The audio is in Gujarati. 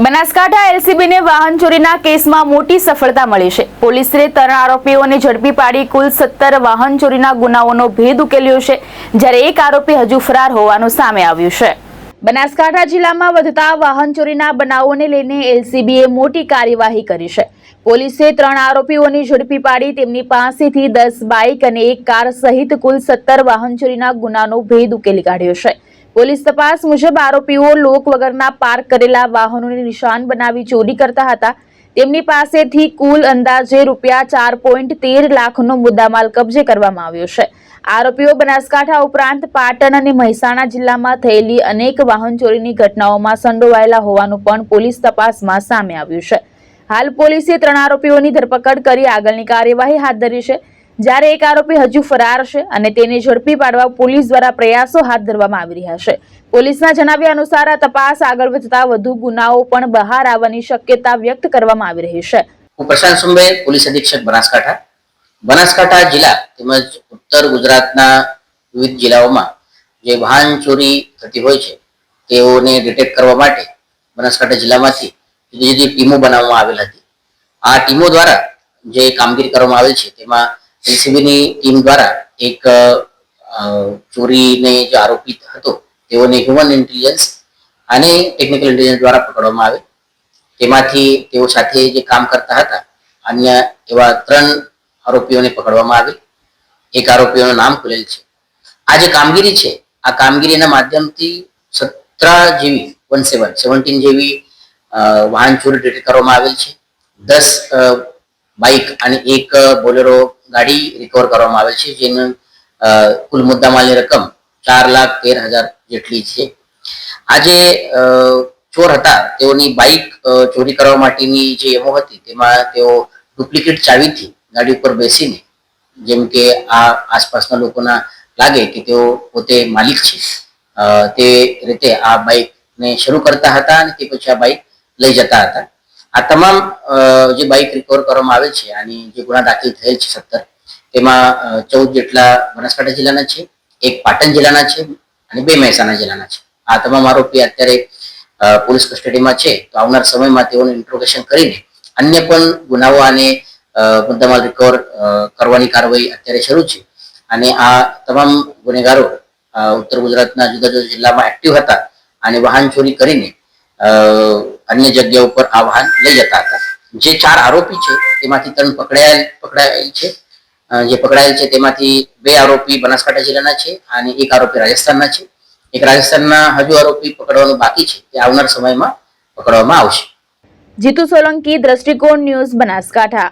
બનાસકાંઠા એલસીબીને વાહન ચોરીના કેસમાં મોટી સફળતા મળી છે। પોલીસે 3 આરોપીઓને ઝડપી પાડી કુલ 17 વાહન ચોરીના ગુનાઓનો ભેદ ઉકેલ્યો છે, જ્યારે એક આરોપી હજુ ફરાર હોવાનું સામે આવ્યું છે। બનાસકાંઠા જિલ્લામાં વધતા વાહન ચોરીના બનાવોને લઈને એલસીબીએ મોટી કાર્યવાહી કરી છે। પોલીસે 3 આરોપીઓને ઝડપી પાડી તેમની પાસેથી 10 બાઇક અને એક કાર સહિત કુલ 17 વાહન ચોરીના ગુનાનો ભેદ ઉકેલી કાઢ્યો છે। પોલીસ તપાસ મુજબ આરોપીઓ લોક વગરના પાર્ક કરેલા વાહનોને નિશાન બનાવી ચોરી કરતા હતા। તેમની પાસેથી કુલ અંદાજે રૂપિયા 4.13 લાખનો મુદ્દામાલ કબજે કરવામાં આવ્યો છે। આરોપીઓ બનાસકાંઠા ઉપરાંત પાટણ અને મહેસાણા જિલ્લામાં થયેલી અનેક વાહન ચોરીની ઘટનાઓમાં સંડોવાયેલા હોવાનું પણ પોલીસ તપાસમાં સામે આવ્યું છે। હાલ પોલીસે 3 આરોપીઓની ધરપકડ કરી આગળની કાર્યવાહી હાથ ધરી છે, જ્યારે એક આરોપી હજુ ફરાર છે અને તેને ઝડપી પાડવા પોલીસ દ્વારા પ્રયાસો હાથ ધરવામાં આવી રહ્યા છે। પોલીસના જણાવ્યા અનુસાર આ તપાસ આગળ વધતા વધુ ગુનાઓ પણ બહાર આવવાની શક્યતા વ્યક્ત કરવામાં આવી રહી છે। હું પ્રશાંત સુંબે, પોલીસ અધિક્ષક બનાસકાંઠા જિલ્લા તેમજ ઉત્તર ગુજરાતના વિવિધ જિલ્લાઓમાં જે વાહન ચોરી થતી હોય છે તેઓને ડિટેક્ટ કરવા માટે બનાસકાંઠા જિલ્લામાંથી જુદી જુદી ટીમો બનાવવામાં આવેલ હતી। આ ટીમો દ્વારા જે કામગીરી કરવામાં આવેલ છે તેમાં એલસીબીની ટીમ દ્વારા એક ચોરીને જે આરોપી હતો તેઓને હ્યુમન ઇન્ટેલિજન્સ અને ટેકનિકલ ઇન્ટેલિજન્સ દ્વારા પકડવામાં આવે। તેમાંથી તેઓ સાથે જે કામ કરતા હતા અન્ય એવા 3 આરોપીઓને પકડવામાં આવે। એક આરોપીઓનું નામ ખુલેલ છે। આ જે કામગીરી છે આ કામગીરીના માધ્યમથી 17 જેવી વાહન ચોરી ડિટેક્ટ કરવામાં આવેલ છે। 10 બાઇક અને એક બોલેરો ગાડી રિકવર કરવામાં આવેલ છે, જેનું કુલ મુદ્દામાલની રકમ 4,13,000 જેટલી છે। આ જે ચોર હતા તેઓની બાઇક ચોરી કરવા માટેની જે એમો હતી તેમાં તેઓ ડુપ્લિકેટ ચાવીથી ગાડી ઉપર બેસીને, જેમ કે આ આસપાસના લોકોના લાગે કે તેઓ પોતે માલિક છે તે રીતે આ બાઇકને શરૂ કરતા હતા અને તે પછી આ બાઇક લઈ જતા હતા। આ તમામ જે બાઇક રિકવર કરવામાં આવે છે અને જે ગુના દાખલ થયેલ છે 17 તેમાં 14 જેટલા બનાસકાંઠા જિલ્લાના છે, એક પાટણ જિલ્લાના છે અને 2 મહેસાણા જિલ્લાના છે। આ તમામ આરોપી અત્યારે પોલીસ કસ્ટડીમાં છે, તો આવનાર સમયમાં તેઓનું ઇન્ટ્રોગેશન કરીને અન્ય પણ ગુનાઓ અને મુદ્દામાલ રિકવર કરવાની કાર્યવાહી અત્યારે શરૂ છે અને આ તમામ ગુનેગારો ઉત્તર ગુજરાતના જુદા જુદા જિલ્લામાં એક્ટિવ હતા અને વાહન ચોરી કરીને અન્ય જગ્યા ઉપર આ વાહન લઈ જતા હતા। જે 4 આરોપી છે તેમાંથી 3 પકડાયેલ છે। જે પકડાયેલ છે તેમાંથી 2 આરોપી બનાસકાંઠા જિલ્લાના છે અને એક આરોપી રાજસ્થાનના છે। એક રાજસ્થાનના હજુ આરોપી પકડવાનું બાકી છે, તે આવનાર સમયમાં પકડવામાં આવશે। જીતુ સોલંકી, દ્રષ્ટિકોણ ન્યૂઝ, બનાસકાંઠા।